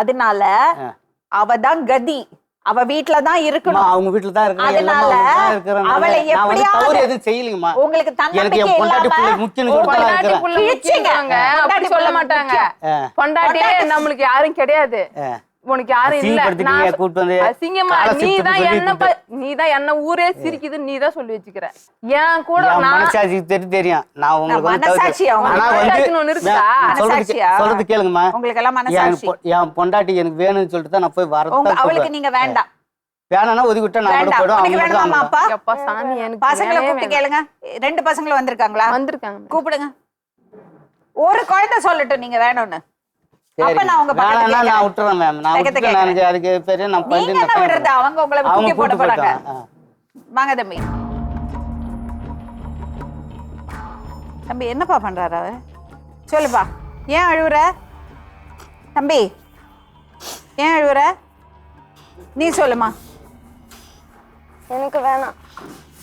அதனால அவதான் கதி, அவ வீட்டுலதான் இருக்கணும். அவங்க வீட்டுல தான் இருக்கணும். அதனால அவளை எப்படியாவது எதுவும் செய்யலீங்கம்மா. உங்களுக்கு எனக்கு தன்னம்பிக்கை என் பொண்டாட்டி இல்லாம பிள்ளை முக்கியம்னு சொல்லிட்டு தான் இருக்கிறேன். அப்படி சொல்ல மாட்டாங்க. பொண்டாட்டியே நம்மளுக்கு யாரும் கிடையாது, உனக்கு யாரும் இல்ல. அசிங்கமா நீதான் என்ன ஊரே சிரிக்குது, நீதான் சொல்லி வச்சுக்கிற. என் கூட மனசாட்சிக்கு தெரியும். நான் உங்களுக்கு சொல்றது கேளுங்கம்மா. என் பொண்டாட்டி எனக்கு வேணும்னு சொல்லிட்டு தான் நான் போய் வரேன். அவளுக்கு நீங்க வேண்டாம், வேணாம்னா ஒதுக்கி விட்டா நான் கூட போயிடுவேன். பசங்களை கூப்பிட்டு கேளுங்க. 2 பசங்களும் வந்திருக்காங்களா? வந்திருக்காங்க, கூப்பிடுங்க. ஒரு குழந்தை சொல்லட்டும் நீங்க வேணும்னு. அப்ப நான் உங்க நான் விட்டுறேன் மேம். நான் அதுக்கு பெரிய நான் விடுறது, அவங்க உங்களை தூக்கி போட போறாங்க. வாங்க தம்பி. தம்பி என்னப்பா பண்றாரு அவ? சொல்லுப்பா, ஏன் அழுவுற தம்பி? ஏன் அழுவுற? நீ சொல்லுமா. எனக்கு வேணாம்.